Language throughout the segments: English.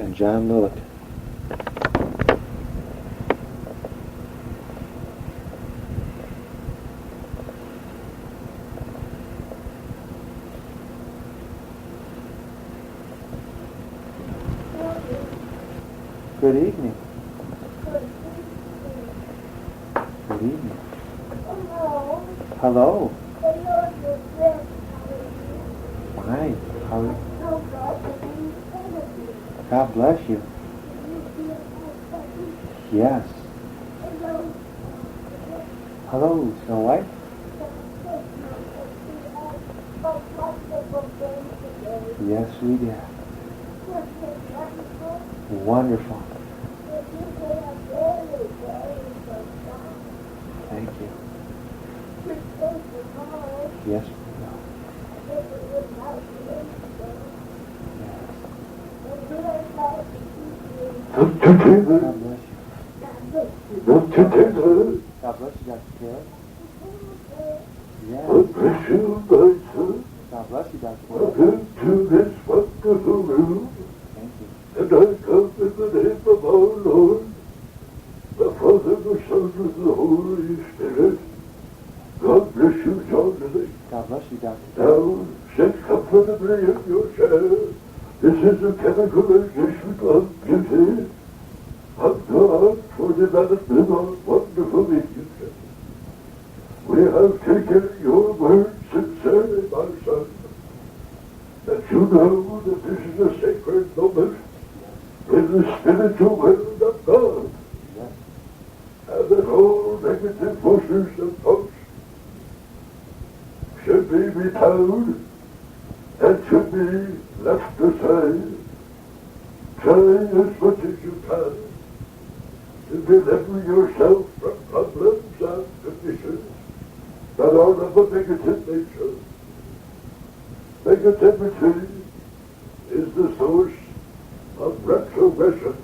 and John Lilek. Good evening. Good evening. Hello. Fine. How? God bless you. Yes. Hello, Snow White. Yes, we did. Wonderful. Thank you. Yes, we will. God bless you. God bless you, Dr. Taylor. Yes. God bless you, my son. God bless you, Dr. Taylor. Welcome to this wonderful room. Thank you. And I come in the name of our Lord, the Father, the Son, and the Holy Spirit. God bless you, John Lilek. God bless you, Dr. Taylor. Now, sit comfortably in your chair. This is a chemicalization of beauty of God for development of wonderful mediumship. We have taken your word sincerely, my son, that you know that this is a sacred moment in the spiritual world of God, Yes. and that all negative forces and thoughts should be repelled and should be left aside. Try as much as you can to deliver yourself from problems and conditions that are of a negative nature. Negativity is the source of retrogression.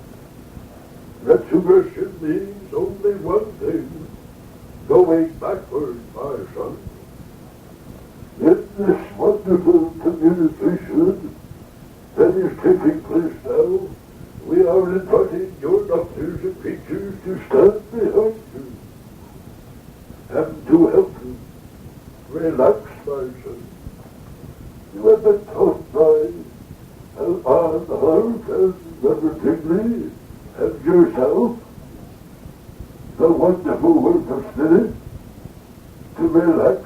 Retrogression means only one thing: going backward, my son. In this wonderful communication that is taking place now, we are inviting your doctors and preachers to stand behind you and to help you. Relax, my son. You have been taught by our heart and Reverend Tingley and yourself the wonderful work of spirit to relax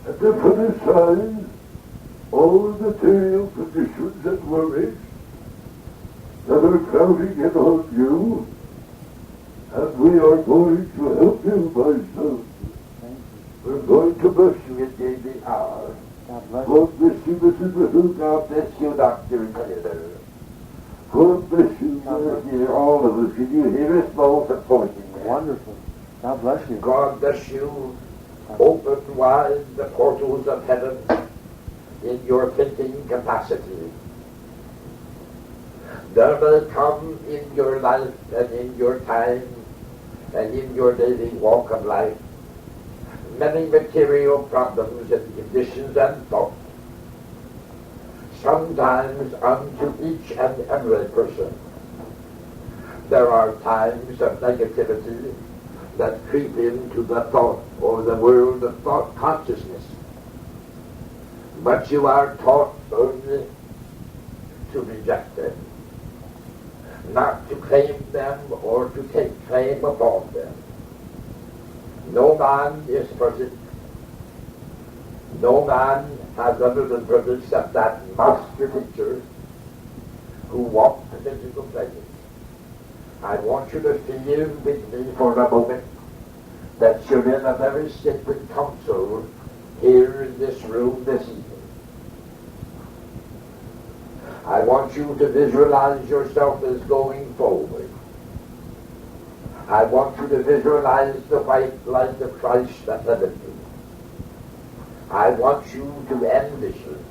and to put aside all the material conditions and worries that are crowding in on you, and we are going to help you, my son. We're going to bless you in daily hour. God bless you. God bless you, Mrs. Riffle. God bless you, Dr. Taylor. God bless you, God bless all of us. Can you hear us both appointing? Wonderful. God bless you. God bless you. Open wide the portals of heaven in your thinking capacity. There will come in your life and in your time and in your daily walk of life many material problems and conditions and thoughts. Sometimes unto each and every person there are times of negativity that creep into the thought or the world of thought consciousness. But you are taught only to reject them, not to claim them or to take claim upon them. No man is perfect. No man has ever been perfect except that master teacher who walked the physical plane. I want you to feel with me for a moment that you're in a very sacred council here in this room this evening. I want you to visualize yourself as going forward. I want you to visualize the white light of Christ ahead of you. I want you to envision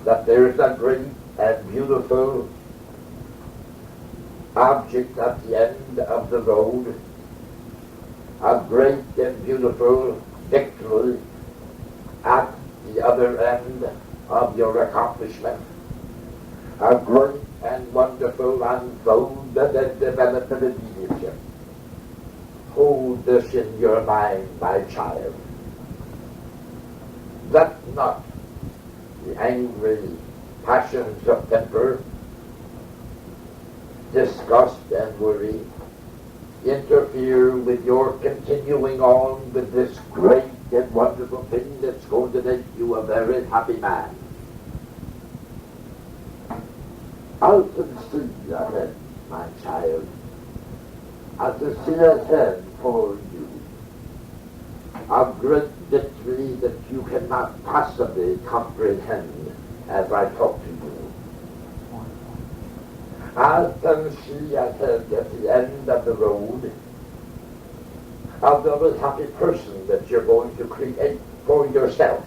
that there's a great and beautiful object at the end of the road, a great and beautiful victory at the other end of your accomplishment, a great and wonderful unfold the development of mediumship. Hold this in your mind, my child. Let not the angry passions of temper, disgust and worry interfere with your continuing on with this great and wonderful thing that's going to make you a very happy man. Out and see ahead, my child, as I see ahead for you, a great victory that you cannot possibly comprehend as I talk to you. I can see ahead at the end of the road a very happy person that you're going to create for yourself.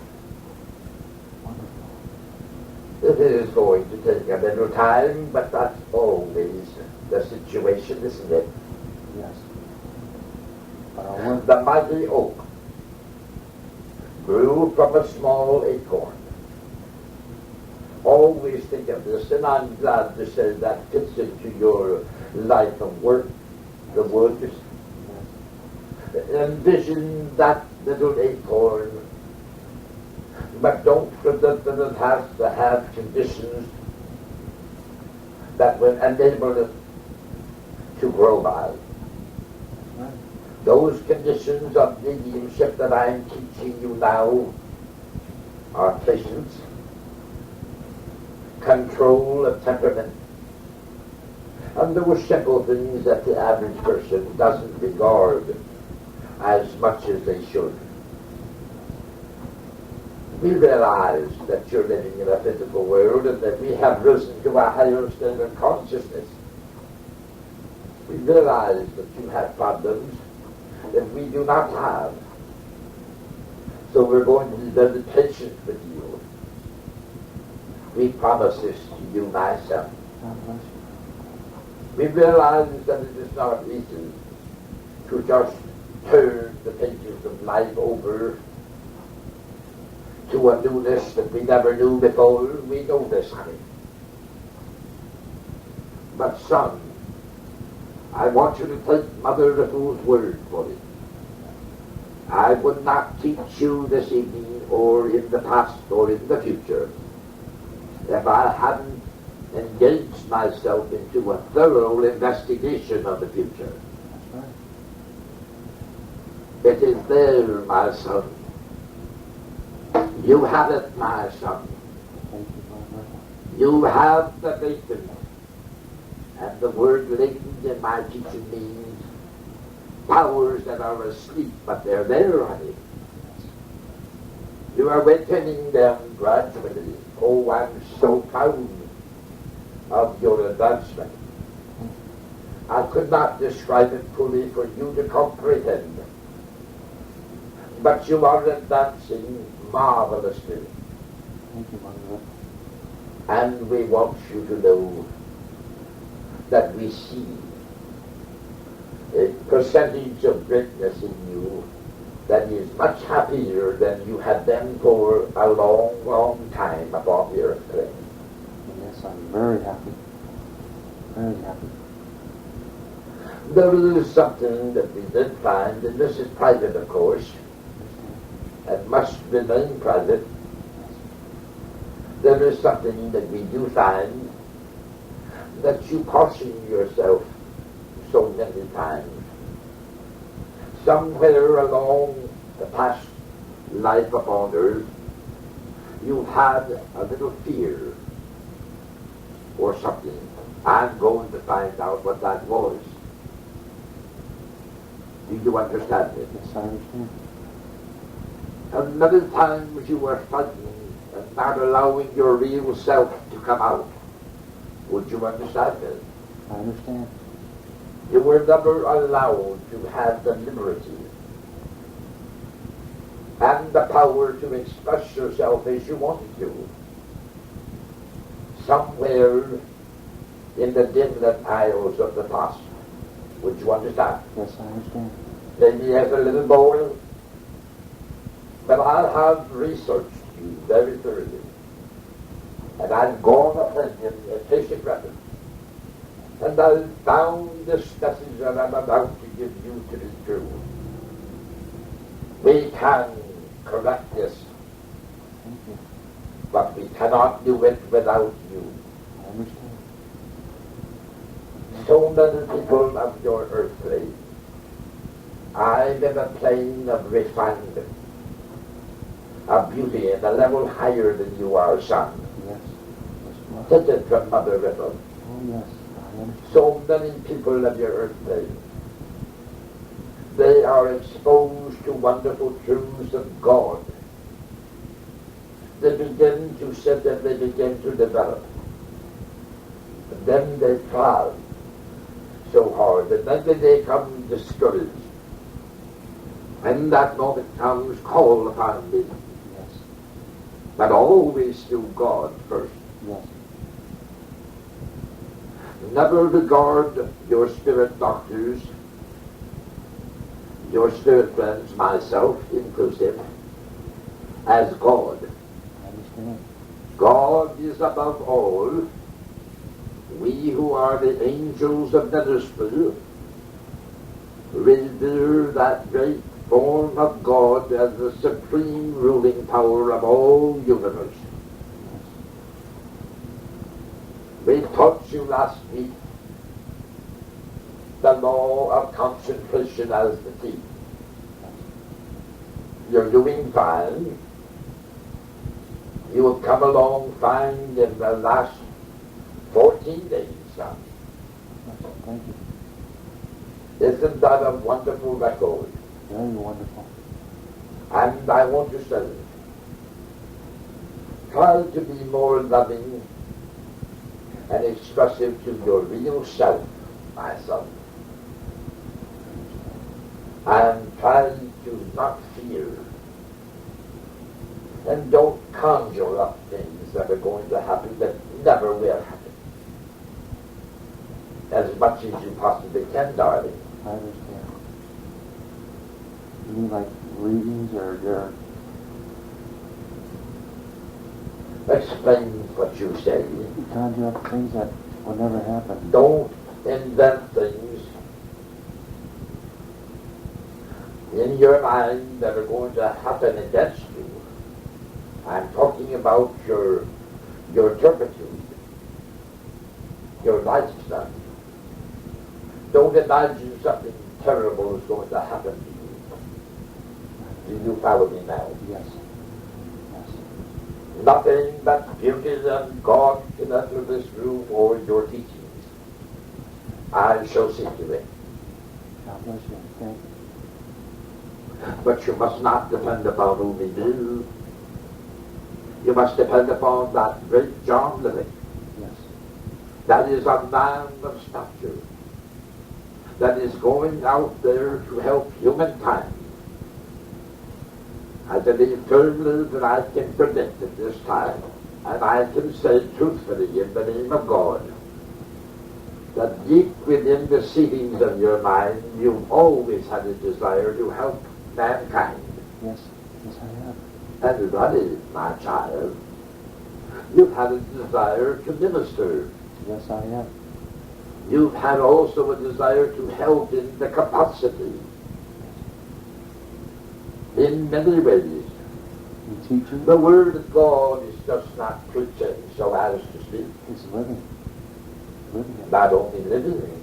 It is going to take a little time, but that's always the situation, isn't it? Yes. The mighty oak grew from a small acorn. Always think of this, and I'm glad to say that fits into your life and work, the wood. Envision that little acorn, but don't forget that it has to have conditions that will enable it to grow by. Those conditions of mediumship that I'm teaching you now are patience, control of temperament, and those simple things that the average person doesn't regard as much as they should. We realize that you're living in a physical world and that we have risen to a higher state of consciousness. We realize that you have problems that we do not have. So we're going to be very patient with you. We promise this to you, my son. We realize that it is not easy to just turn the pages of life over to a newness that we never knew before. We know this, honey. But son, I want you to take Mother Riffle's word for it. I would not teach you this evening or in the past or in the future if I hadn't engaged myself into a thorough investigation of the future. It is there, my son. You have it, my son. You have the latent. And the word latent in my teaching means powers that are asleep, but they're there, honey. You are awakening them gradually. Oh, I'm so proud of your advancement. I could not describe it fully for you to comprehend. But you are advancing marvelously. Thank you, Mother. And we want you to know that we see a percentage of greatness in you that is much happier than you have been for a long, long time upon the earth plane. Yes, I'm very happy. Very happy. There is something that we did find, and this is private, of course, and must remain private. There is something that we do find that you caution yourself so many times. Somewhere along the past life upon earth, you had a little fear or something. I'm going to find out what that was. Do you understand it? Yes, I understand. And many times you were frightened and not allowing your real self to come out. Would you understand it? I understand. You were never allowed to have the liberty and the power to express yourself as you wanted to. Somewhere in the dim-lit aisles of the past. Would you understand? Yes, I understand. Maybe as a little boy, but I have researched you very thoroughly. And I've gone upon him in patient reference. And I've found this message that I'm about to give you to be true. We can correct this, Thank you. but we cannot do it without you. I understand. So many people of your earth plane, I'm in a plane of refinement, of beauty, and a level higher than you are, son. Yes. Yes, Take it from Mother Riffle. oh, yes. I understand. So many people of your earth plane, they are exposed to wonderful truths of God. They begin to sit and they begin to develop. And then they try so hard, and then they become discouraged. And that moment comes, call upon me. Yes. But always to God first. Yes. Never regard your spirit doctors, your spirit friends, myself inclusive, as God. I understand. God is above all. We who are the angels of ministry revere that great form of God as the supreme ruling power of all universe. We taught you last week the law of concentration as the key. You're doing fine. You have come along fine in the last 14 days, son. Yes. Thank you. Isn't that a wonderful record? Very wonderful. And I want to say, try to be more loving and expressive to your real self, my son. And try to not fear. And don't conjure up things that are going to happen that never will happen. As much as you possibly can, darling. I understand. You mean like readings or your... Explain what you say. You conjure up things that will never happen. Don't invent things in your mind that are going to happen against you. I'm talking about your turpitude, your lifestyle. Don't imagine something terrible is going to happen to you. Do you follow me now? Yes. Yes. Nothing but beauty and God can enter this room or your teachings. I shall see to it. God bless you. Thank you. But you must not depend upon only you. You must depend upon that great John Lilek. Yes. That is a man of stature. That is going out there to help humankind. I believe firmly that I can predict at this time, and I can say truthfully in the name of God, that deep within the seedings of your mind, you've always had a desire to help mankind. Yes. Yes, I have. And that is, my child, you've had a desire to minister. Yes, I have. You've had also a desire to help in the capacity. In many ways. You teaching? The Word of God is just not preaching, so as to speak. It's living. Living it. Not only living it,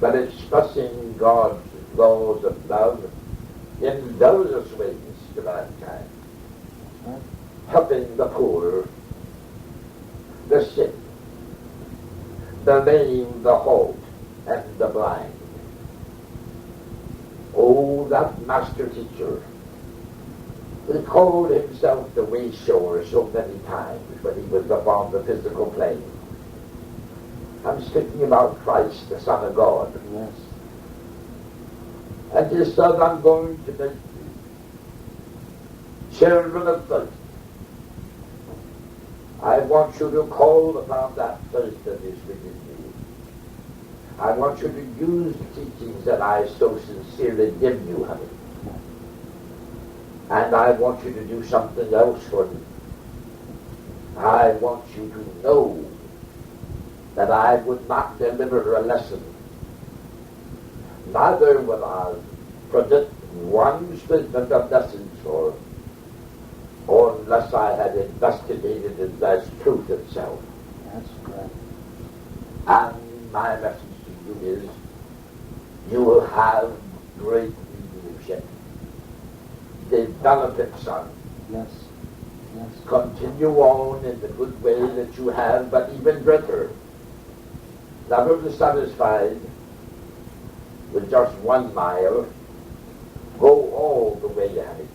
but expressing God's laws of love in various ways to mankind. Right? Helping the poor, the sick, the lame, the halt, and the blind. Oh, that master teacher. He called himself the way shower so many times when he was upon the physical plane. I'm speaking about Christ, the Son of God. Yes. And he said, I'm going to make you children of faith. I want you to call upon that faith that is within you. I want you to use the teachings that I so sincerely give you, honey. And I want you to do something else for me. I want you to know that I would not deliver a lesson. Neither will I predict one statement of message or unless I had investigated it as truth itself. That's correct. And my message to you is, you will have great mediumship. Develop it, son. Yes. Yes. Continue on in the good way that you have, but even greater. Never be satisfied with just 1 mile. Go all the way at it.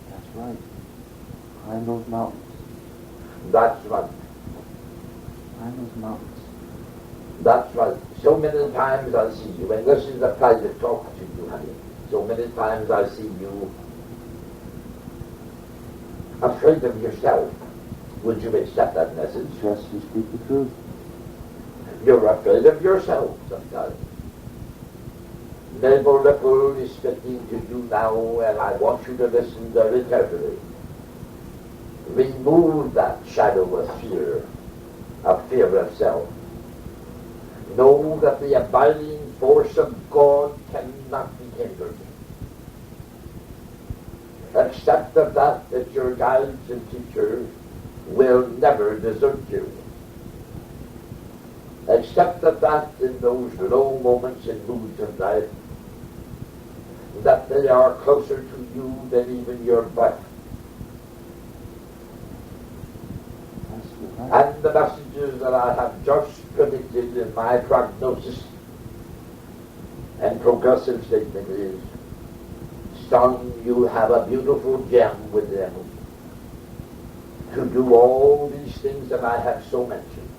That's right. Climb those mountains. That's right. Climb those mountains. That's right. So many times I see you, and this is a private talk to you, honey. So many times I see you afraid of yourself. Would you accept that message? Yes, you speak the truth. You're afraid of yourself sometimes. Mabel Riffle is speaking to you now, and I want you to listen very carefully. Remove that shadow of fear of self. Know that the abiding force of God cannot be hindered. Accept that your guides and teachers will never desert you. Accept that in those low moments and moods of life, that they are closer to you than even your breath. And the messages that I have just predicted in my prognosis and progressive statement is, son, you have a beautiful gem with them to do all these things that I have so mentioned.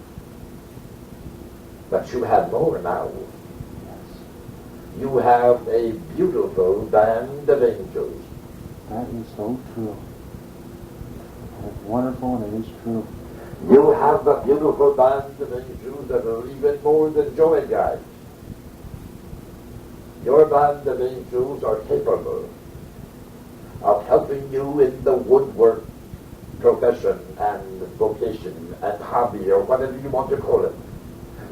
But you have more now. You have a beautiful band of angels. That is so true. That's wonderful, and it is true. You have a beautiful band of angels that are even more than joy guides. Your band of angels are capable of helping you in the woodwork profession and vocation and hobby, or whatever you want to call it.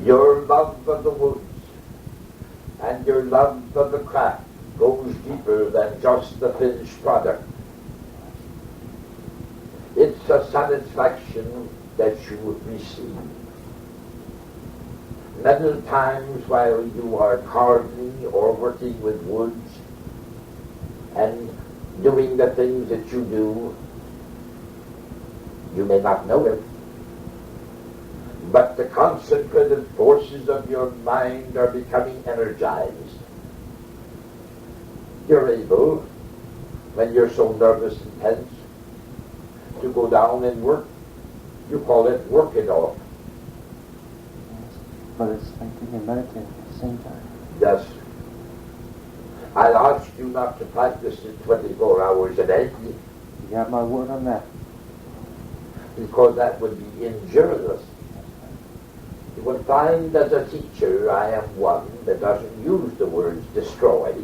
Your love of the woods and your love of the craft goes deeper than just the finished product. It's a satisfaction that you receive. Many times while you are carving or working with woods and doing the things that you do, you may not know it, but the concentrated forces of your mind are becoming energized. You're able, when you're so nervous and tense, to go down and work. You call it work it off. Yes. But it's thinking and meditating at the same time. Yes. I'll ask you not to practice it 24 hours a day, You got my word on that. because that would be injurious. You will find as a teacher I am one that doesn't use the words destroy,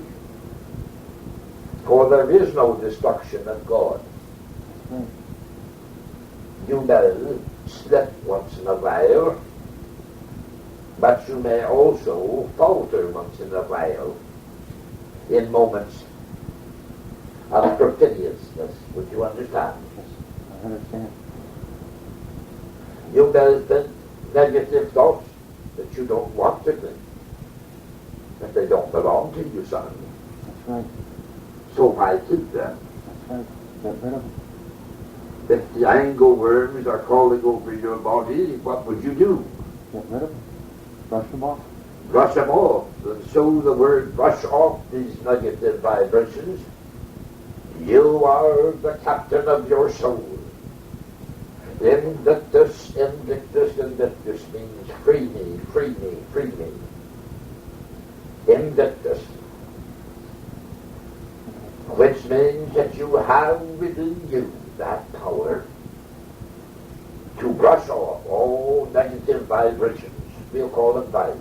for there is no destruction of God. That's right. You may slip once in a while, but you may also falter once in a while in moments of perfidiousness. Would you understand? Yes, I understand. You may think negative thoughts that you don't want to think, but they don't belong to you, son. That's right. So why keep them? That's right. Get rid of them. If the angle worms are crawling over your body, what would you do? Get rid of them. Brush them off. Brush them off. And so the word brush off these negative vibrations. You are the captain of your soul. Invictus, Invictus, Invictus means free me, free me, free me. Invictus. Which means that you have within you that power to brush off all negative vibrations. We'll call them vibes.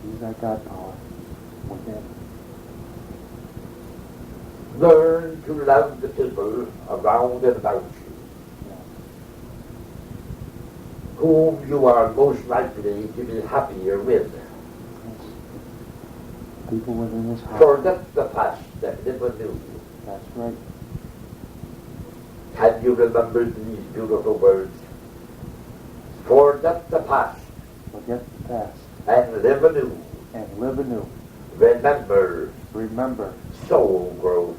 Use that God power within. Learn to love the people around and about you. whom you are most likely to be happier with. Yes. People within this house. Forget the past and live anew. That's right. Can you remember these beautiful words? Forget the past Forget the past and live anew. and live anew. Remember, Remember, soul growth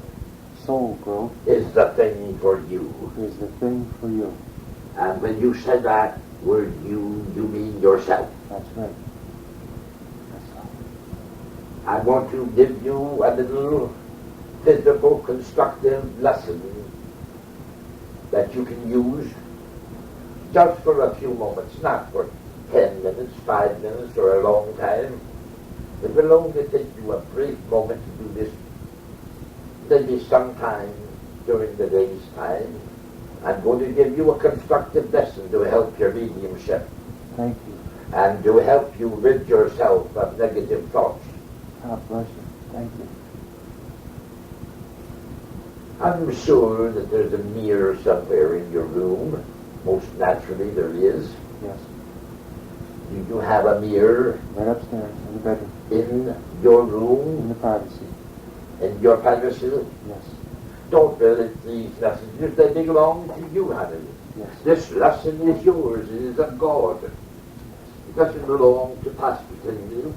soul growth is the thing for you. is the thing for you. And when you say that word you mean yourself. That's right. That's right. I want to give you a little physical constructive lesson that you can use just for a few moments, not for 10 minutes, 5 minutes, or a long time. It will only take you a brief moment to do this, maybe sometime during the day's time. I'm going to give you a constructive lesson to help your mediumship Thank you. and to help you rid yourself of negative thoughts. God bless you. Thank you. I'm sure that there's a mirror somewhere in your room. Most naturally there is. Yes. Do you have a mirror Right upstairs in the bedroom. in your In room, the privacy. in your privacy? Yes. Don't delete these messages. They belong to you, honey. Yes. This lesson is yours. It is of God. It doesn't belong to Pastor Tingley.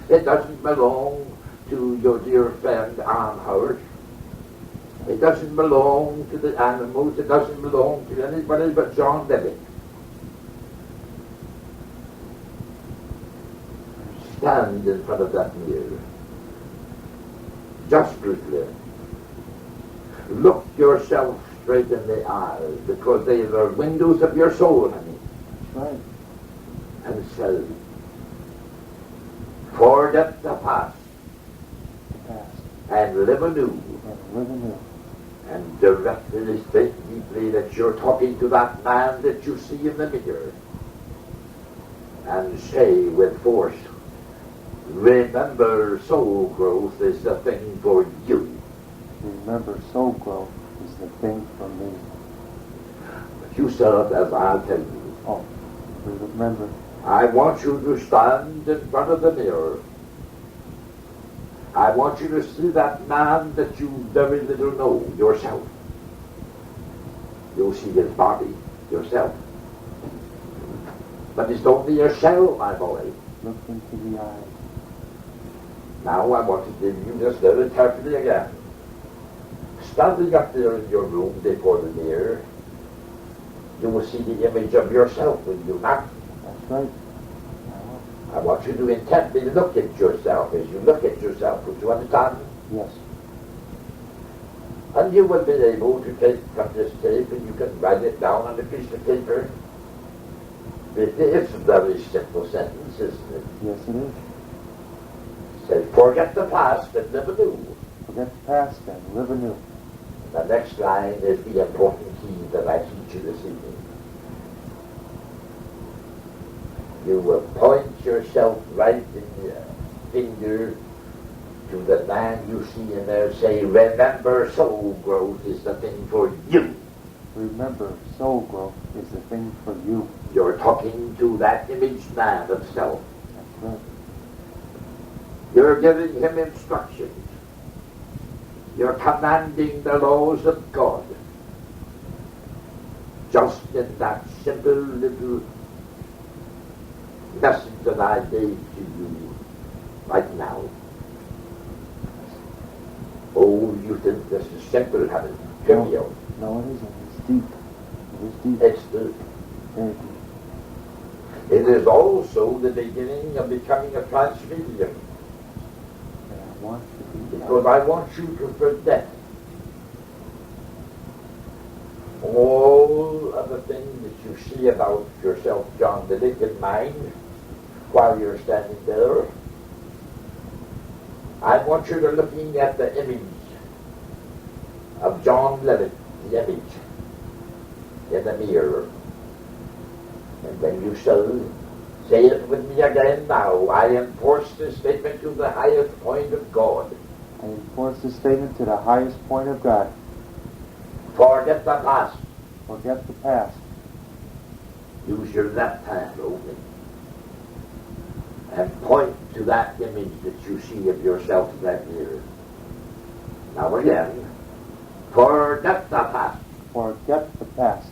It doesn't belong to your dear friend Ann Howard. It doesn't belong to the animals. It doesn't belong to anybody but John Lilek. Stand in front of that mirror. Just briefly. Look yourself straight in the eyes, because they are windows of your soul, honey. That's right. And say, forget the past The past. and live anew. And live anew. And directly think deeply that you're talking to that man that you see in the mirror. And say with force, remember, soul growth is the thing for you. Remember, soul growth is the thing for me. But you said it as I'll tell you. Oh, remember. I want you to stand in front of the mirror. I want you to see that man that you very little know, yourself. You'll see his body, yourself. But it's only a shell, my boy. Look into the eyes. Now I want to give you this very carefully again. Standing up there in your room before the mirror, you will see the image of yourself, will you not? That's right. I want you to intently look at yourself. As you look at yourself, would you understand? Yes. And you will be able to take from this tape and you can write it down on a piece of paper. It's a very simple sentence, isn't it? Yes, it is. Say, forget the past and live anew. Forget the past and live anew. The next line is the important key that I teach you this evening. You will point yourself right in the finger to the man you see in there. Say, remember, soul growth is the thing for you. Remember, soul growth is the thing for you. You're talking to that image man of self. That's right. You're giving him instructions. You're commanding the laws of God. Just in that simple little message that I gave to you right now. Oh, you think this is simple, haven't you? Trivial. No, it isn't. It's deep. It is deep. It's the Very deep. It is also the beginning of becoming a transmedium. And I want to be Because I want you to forget all of the things that you see about yourself, John, the in mind, while you're standing there. I want you to looking at the image of John Lilek, the image in the mirror. And then you shall say it with me again now. I enforce this statement to the highest point of God. I enforce the statement to the highest point of God. Forget the past. Forget the past. Use your left hand only. And point to that image that you see of yourself in that mirror. Now again, forget the past. Forget the past.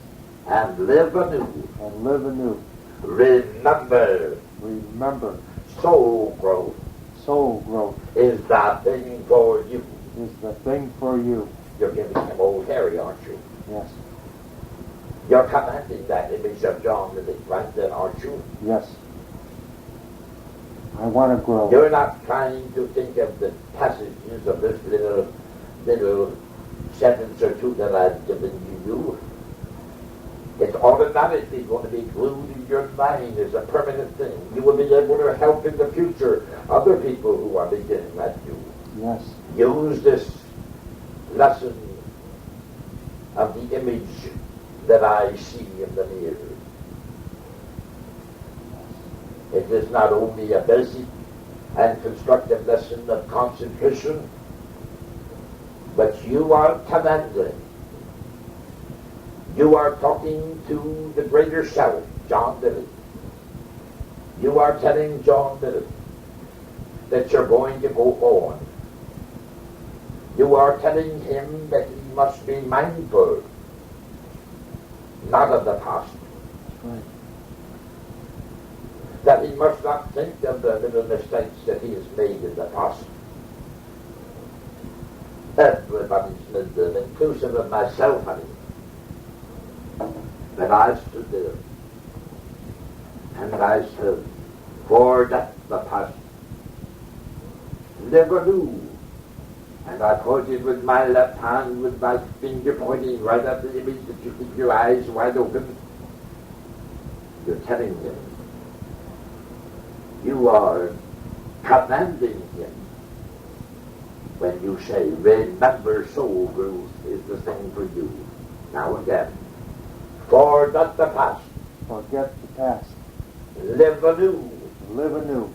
And live anew. And live anew. Remember. Remember. Soul growth. Soul growth. Is the thing for you. Is the thing for you. You're giving him old Harry, aren't you? Yes. You're commanding that image of John Lilek, right then, aren't you? Yes. I want to grow. You're not trying to think of the passages of this little sentence or two that I've given you. It's automatically going to be glued in your mind as a permanent thing. You will be able to help in the future other people who are beginning like you. Yes. Use this lesson of the image that I see in the mirror. It is not only a basic and constructive lesson of concentration, but you are commanding. You are talking to the greater self, John Lilek. You are telling John Lilek that you're going to go on. You are telling him that he must be mindful, not of the past. Right. That he must not think of the little mistakes that he has made in the past. Everybody's made them, inclusive of myself, honey. But I stood there, and I said, forget the past. Live anew. And I pointed with my left hand, with my finger pointing right at the image that you keep your eyes wide open. You're telling him. You are commanding him when you say, remember soul growth is the thing for you. Now again, forget the past. Forget the past. Live anew. Live anew.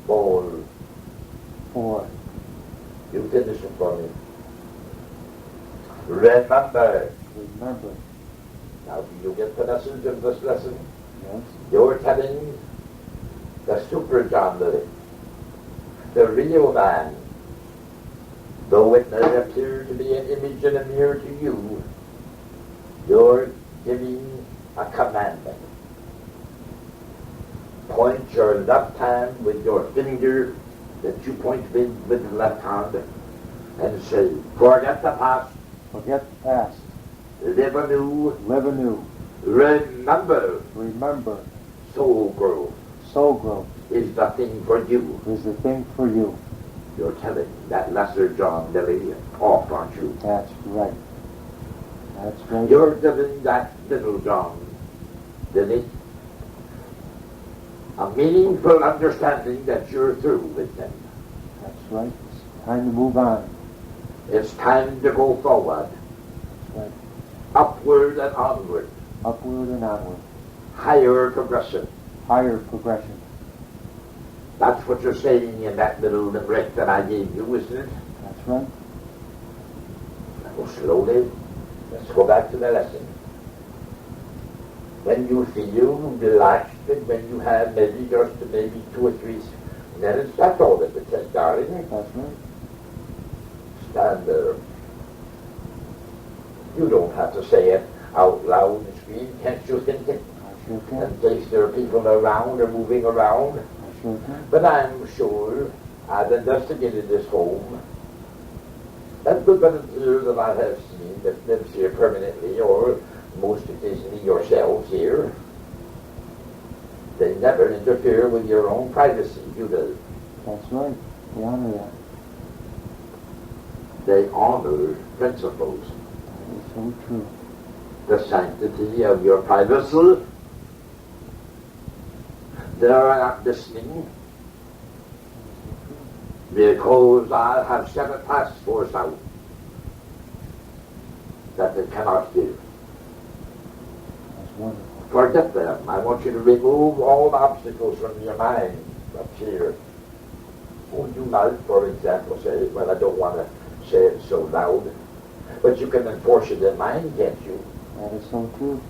For you finish it for me. Remember. Remember. Now do you get the message of this lesson? Yes. You're telling the super John Lilek, the real man, though it may appear to be an image in a mirror to you, you're giving a commandment. Point your left hand with your finger that you point with the left hand and say, forget the past. Forget the past. Live anew. Live anew. Remember. Remember. Soul growth. Soul growth is the thing for you. is the thing for you. You're telling that lesser John Lilek off, aren't you? That's right. That's right. You're giving that little John Lilek a meaningful understanding that you're through with him. That's right. It's time to move on. It's time to go forward. That's right. Upward and onward. Upward and onward. Higher progression. Higher progression. That's what you're saying in that little limerick that I gave you, isn't it? That's right. Now slowly, let's go back to the lesson. When you feel relaxed and when you have maybe 2 or 3 minutes, that's all that it takes, darling. That's right. Stand there. You don't have to say it out loud and scream. Can't you think it? I sure can. In case there are people around or moving around. I sure can. But I'm sure I've investigated this home. Everybody here that I have seen that lives here permanently or most occasionally yourselves here, they never interfere with your own privacy, do they? That's right. We honor that. They honor principles. That is so true. The sanctity of your privacy. They are not listening because I have set a task force out that they cannot hear. That's wonderful. Forget them. I want you to remove all the obstacles from your mind up here. Would you might, for example, say, well, I don't want to say it so loud, but you can enforce it in mind, can't you? That is so true.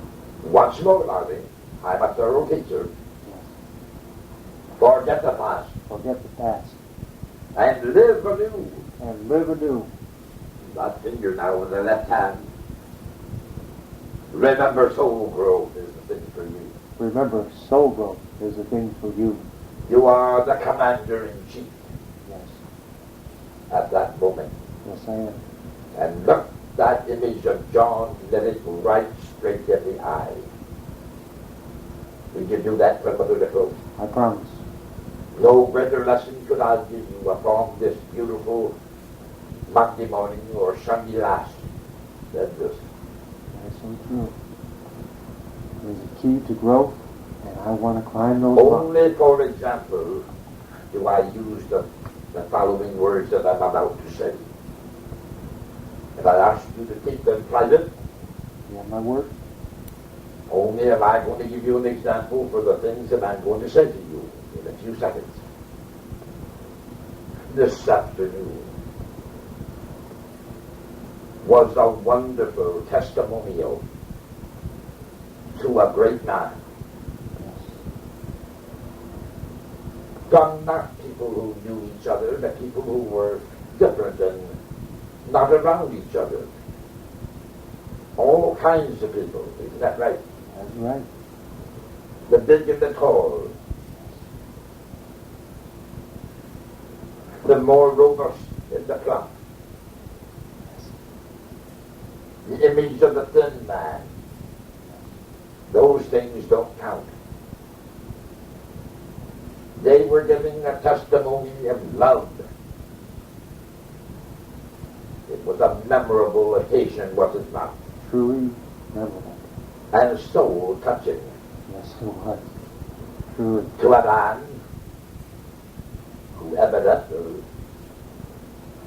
Once more, darling, I'm a thorough teacher. Yes. Forget the past Forget the past and live anew. and live anew. That finger now with the left hand. Remember, soul growth is the thing for you. Remember, soul growth is the thing for you. You are the commander-in-chief Yes. at that moment. Yes, I am. And look that image of John Lilek right straight in the eye. Will you do that for Mother Riffle? I promise. No greater lesson could I give you upon this beautiful Monday morning or Sunday last than this. That's so true. It is a key to growth, and I want to climb those mountains. Only, for example, do I use the following words that I'm about to say. If I ask you to keep them private, You have my word? only am I going to give you an example for the things that I'm going to say to you in a few seconds. This afternoon was a wonderful testimonial to a great man. Yes. Not people who knew each other, but people who were different and not around each other. All kinds of people, isn't that right? That's right. The big and the tall. The more robust and the plump. The image of the thin man. Those things don't count. They were giving a testimony of love. It was a memorable occasion, was it not? Truly memorable. And soul touching. Yes, it was. Truly. To a man who evidently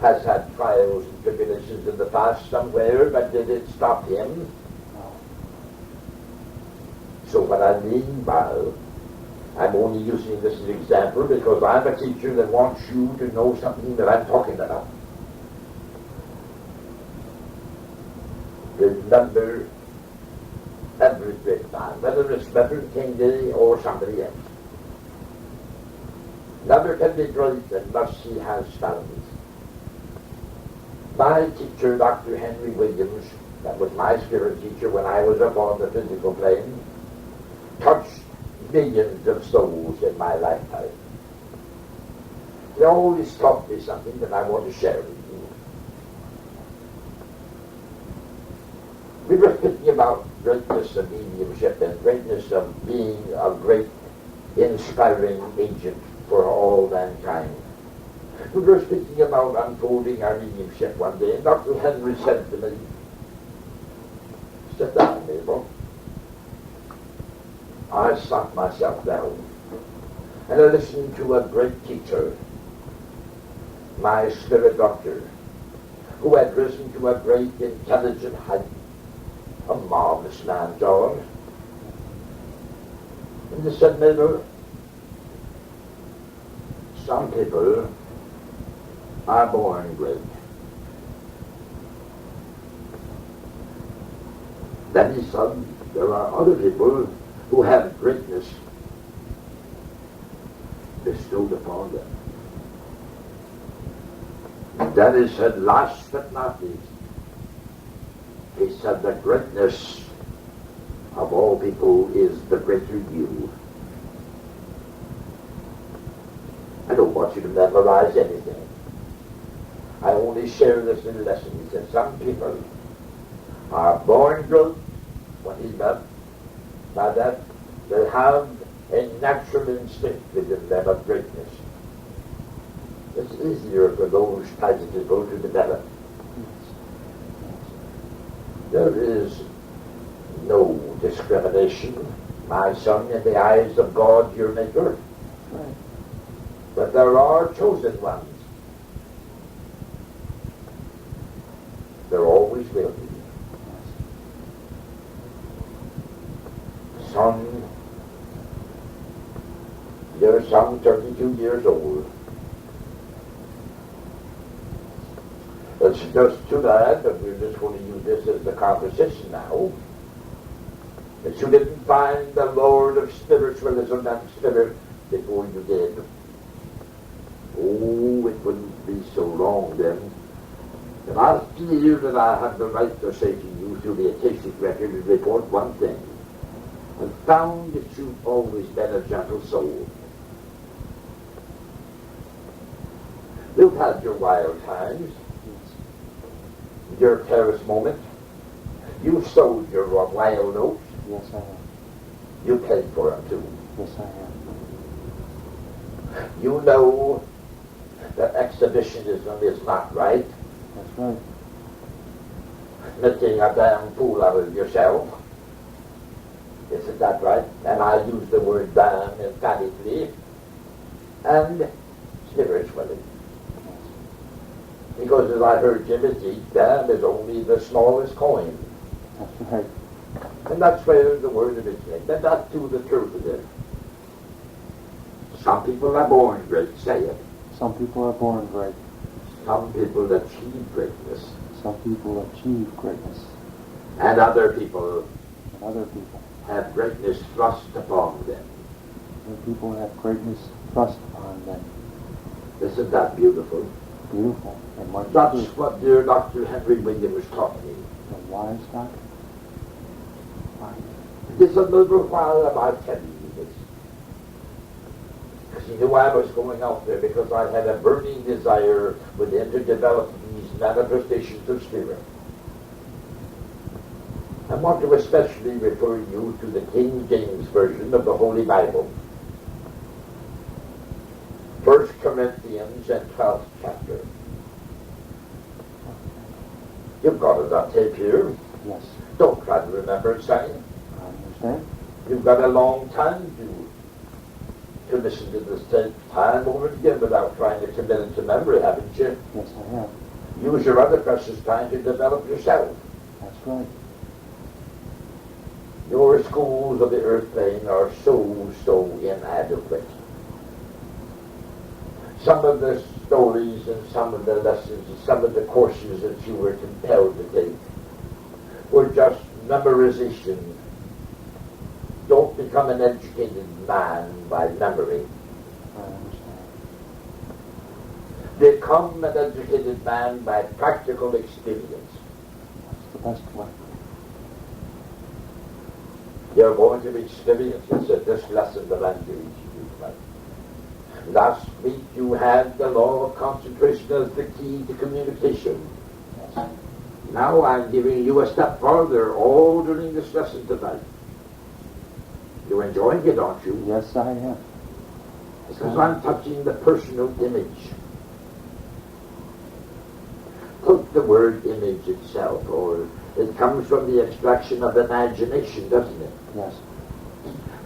has had trials and tribulations in the past somewhere, but did it stop him? No. So what I mean by, I'm only using this as an example because I'm a teacher that wants you to know something that I'm talking about. Remember every great man, whether it's Reverend Tingley or somebody else. Never can be great unless he has families. My teacher, Dr. Henry Williams, that was my spirit teacher when I was up on the physical plane, touched millions of souls in my lifetime. He always taught me something that I want to share with you. We were thinking about greatness of mediumship and greatness of being a great inspiring agent for all mankind. We were speaking about unfolding our mediumship one day, and Dr. Henry said to me, "Sit down, Mabel." I sat myself down, and I listened to a great teacher, my spirit doctor, who had risen to a great intelligent height, a marvelous man, John. And he said, "Mabel, some people are born great." Then he said, "There are other people who have greatness bestowed upon them." And then he said, last but not least, he said, "The greatness of all people is the greater you." I don't want you to memorize anything. I only share this in lessons that some people are born great. What is that? By that, they have a natural instinct within them of greatness. It's easier for those types of people to develop. There is no discrimination, my son, in the eyes of God, your Maker. Right. But there are chosen ones. There always will be. Son, you're some 32 years old. It's just too bad, but we're just going to use this as the conversation now. that you didn't find the Lord of spiritualism and spirit before you did. Oh, it wouldn't be so long then. And I feel that I have the right to say to you through the atheistic record and report one thing. I've found that you've always been a gentle soul. You've had your wild times, your terrorist moment. You sowed your wild oats. Yes, I have. You paid for them too. Yes, I have. You know that exhibitionism is not right. That's right. Making a damn fool out of yourself. Isn't that right? And I use the word damn emphatically and spiritually. Because as I heard Timothy, damn is only the smallest coin. That's right. And that's where the word originates. And that's to the truth of it. Some people are born great, say it. Some people are born great. Some people achieve greatness. Some people achieve greatness. And other people And other people. have greatness thrust upon them. Other people have greatness thrust upon them. Isn't that beautiful? Beautiful. And much That's true. what dear Dr. Henry Williams taught me. The wise doctor. Wise. This a little while about telling you this. Because he knew I was going out there because I had a burning desire within to develop these manifestations of spirit. I want to especially refer you to the King James Version of the Holy Bible. 1 Corinthians and 12th chapter. You've got it on tape here. Yes. Don't try to remember it, Sonny. I understand. You've got a long time to listen to this tape time over again without trying to commit it to memory, haven't you? Yes, I have. Use your other precious time to develop yourself. That's right. Your schools of the earth plane are so inadequate. Some of the stories and some of the lessons and some of the courses that you were compelled to take were just memorization. Don't become an educated man by memory. I understand. Become an educated man by practical experience. That's the best way. You're going to experience this at this lesson that I'm giving to you tonight. Last week you had the law of concentration as the key to communication. Yes. Now I'm giving you a step farther all during this lesson tonight. You're enjoying it, aren't you? Yes, I am. Because I'm touching the personal image. Take the word image itself, or it comes from the extraction of imagination, doesn't it? Yes.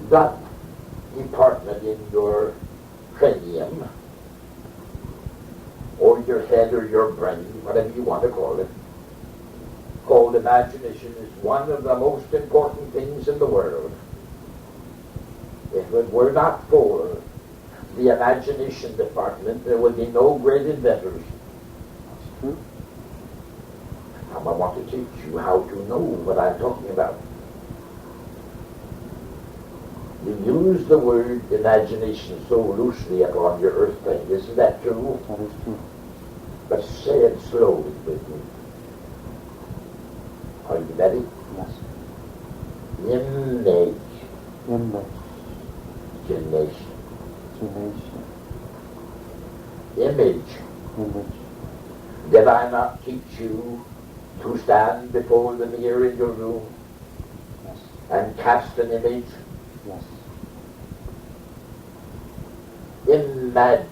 That department in your cranium, or your head or your brain, whatever you want to call it, called imagination, is one of the most important things in the world. If it were not for the imagination department, there would be no great inventors. That's true. Now I want to teach you how to know what I'm talking about. You use the word imagination so loosely upon your earth plane. Isn't that true? That is true. But say it slowly with me. Are you ready? Yes. Imagination. Imagination. Image. Image. Did I not teach you to stand before the mirror in your room Yes. and cast an image? Yes. Imagine.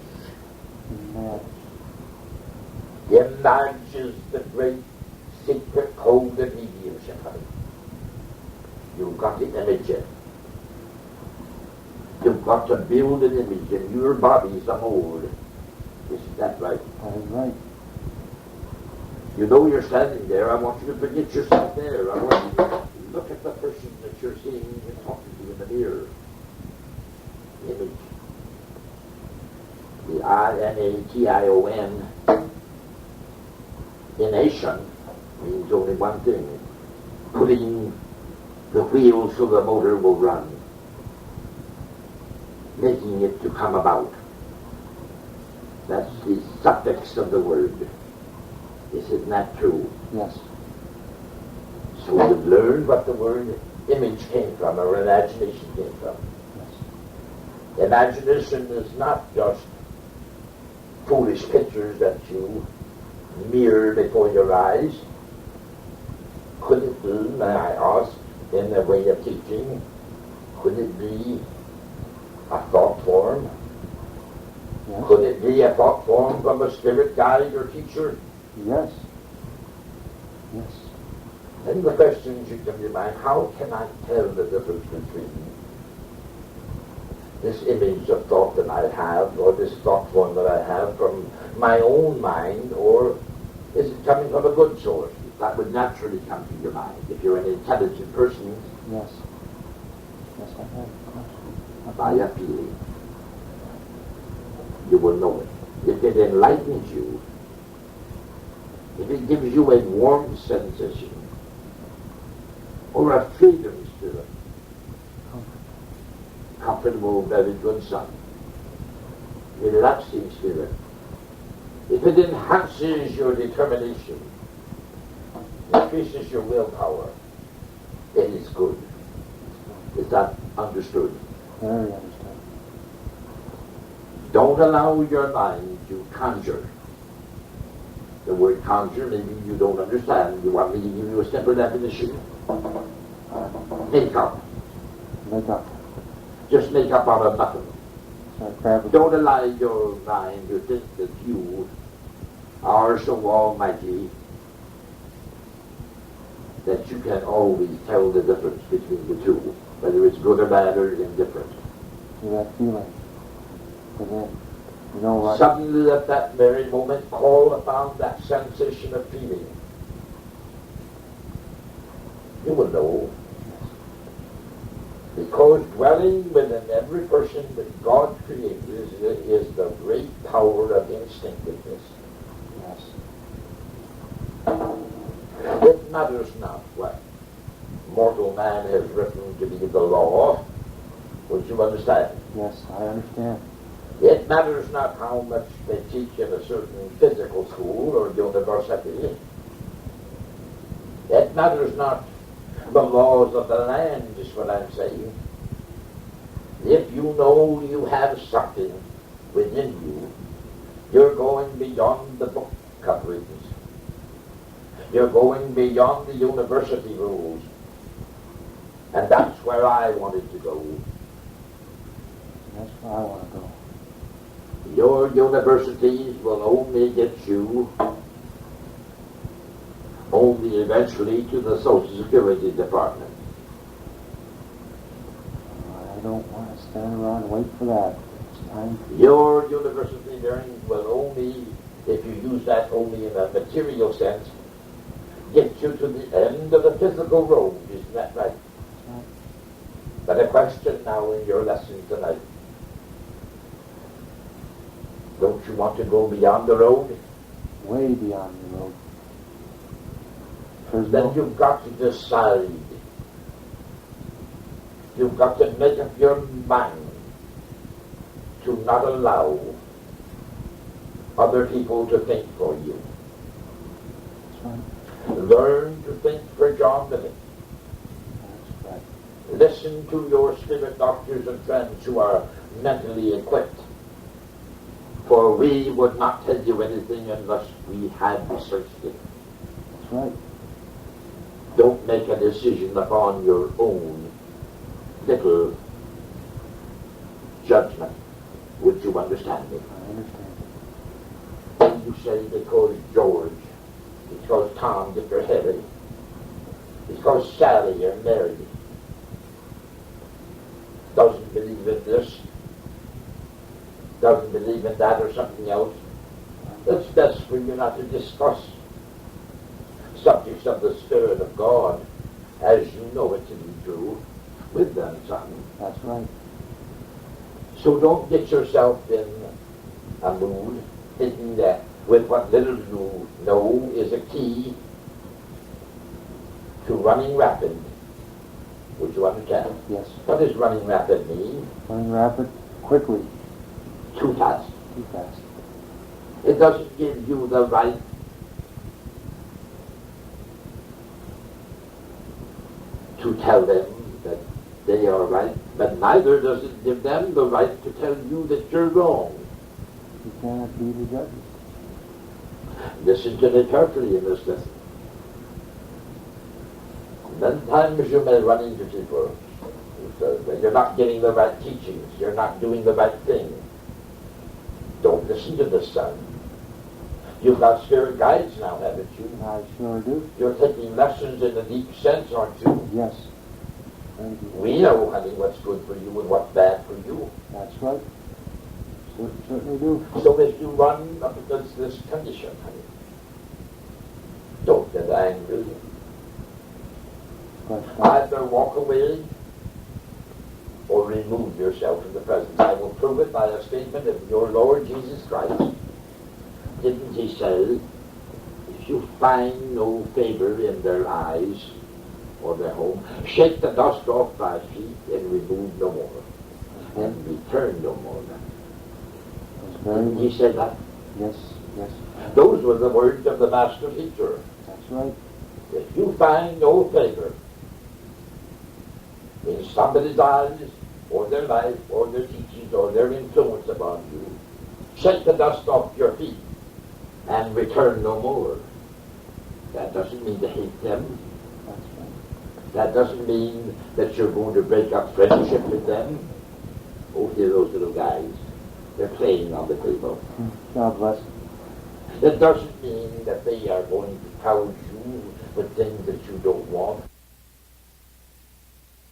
Imagine. Image is the great secret code of mediumship. You've got to image it. You've got to build an image, and your body's a mold. Isn't that right? That is right. You know you're standing there. I want you to forget yourself there. I want you to look at the person that you're seeing and talking to in the mirror. Image. The I-N-A-T-I-O-N. Ination means only one thing. Putting the wheels of the motor will run, making it to come about. That's the suffix of the word. Isn't that true? Yes. So we've learned what the word image came from, or imagination came from. Yes. Imagination is not just foolish pictures that you mirror before your eyes. Could it be, may I ask, in the way of teaching, could it be a thought form? Yes. Could it be a thought form from a spirit guide or teacher? Yes. Yes. Then the question should come to your mind, how can I tell the difference between this image of thought that I have, or this thought form that I have from my own mind, or is it coming from a good source? That would naturally come to your mind if you're an intelligent person. Yes. Yes, I have a question. By a feeling. You will know it. If it enlightens you, if it gives you a warm sensation, or a freedom spirit, comfortable, very good sun, relaxing spirit, if it enhances your determination, increases your willpower, it is good. Is that understood? Very understood. Don't allow your mind to conjure. The word conjure, maybe you don't understand. You want me to give you a simple definition? Make up. Make up. Just make up out of nothing. So grab Don't allow your mind to think that you are so almighty that you can always tell the difference between the two, whether it's good or bad or indifferent. to that feeling within. You know what? Suddenly at that very moment, call upon that sensation of feeling. You will know. Because dwelling within every person that God created is the great power of instinctiveness. Yes. It matters not what mortal man has written to be the law. Would you understand? Yes, I understand. It matters not how much they teach in a certain physical school or university. It matters not the laws of the land, is what I'm saying. If you know you have something within you, you're going beyond the book coverings. You're going beyond the university rules. And that's where I wanted to go. That's where I want to go. Your universities will only get you only eventually to the Social Security Department. I don't want to stand around and wait for that. It's time for Your university learning will only, if you use that only in a material sense, get you to the end of the physical road. Isn't that right? Right. But a question now in your lesson tonight. Don't you want to go beyond the road? way beyond the road. There's Then no, you've got to decide. You've got to make up your mind to not allow other people to think for you. that's right. Learn to think for John Lilek. That's right. Listen to your spirit doctors and friends who are mentally equipped. For we would not tell you anything unless we had researched it. That's right. Don't make a decision upon your own little judgment. Would you understand me? I understand. When you say because George, because Tom get their heavy, because Sally or Mary doesn't believe in this, doesn't believe in that or something else, that's best for you not to discuss subjects of the Spirit of God as you know it to be true with them, son. That's right. So don't get yourself in a mood thinking that with what little you know is a key to running rapid Would you understand? Yes. What does running rapid mean? Running rapid, quickly, Too fast. too fast. It doesn't give you the right to tell them that they are right, but neither does it give them the right to tell you that you're wrong. You cannot be the judges. Listen to me carefully in this lesson. Many times you may run into people who say that you're not getting the right teachings, you're not doing the right thing. Don't listen to this, son. You've got spirit guides now, haven't you? I sure do. You're taking lessons in the deep sense, aren't you? Yes. Thank you. We know, honey, what's good for you and what's bad for you. That's right. Certainly do. So if you run up against this condition, honey, don't get angry. But Either walk away or remove yourself from the presence. I will prove it by a statement of your Lord Jesus Christ. Didn't he say, if you find no favor in their eyes or their home, shake the dust off thy feet and remove no more, and return no more. Didn't he say that? Yes, yes. Those were the words of the master teacher. That's right. If you find no favor in somebody's eyes, or their life, or their teachings, or their influence upon you, shake the dust off your feet and return no more. That doesn't mean to hate them. That's right. That doesn't mean that you're going to break up friendship with them. Oh, hear those little guys. They're playing on the table. God bless. It doesn't mean that they are going to crowd you with things that you don't want.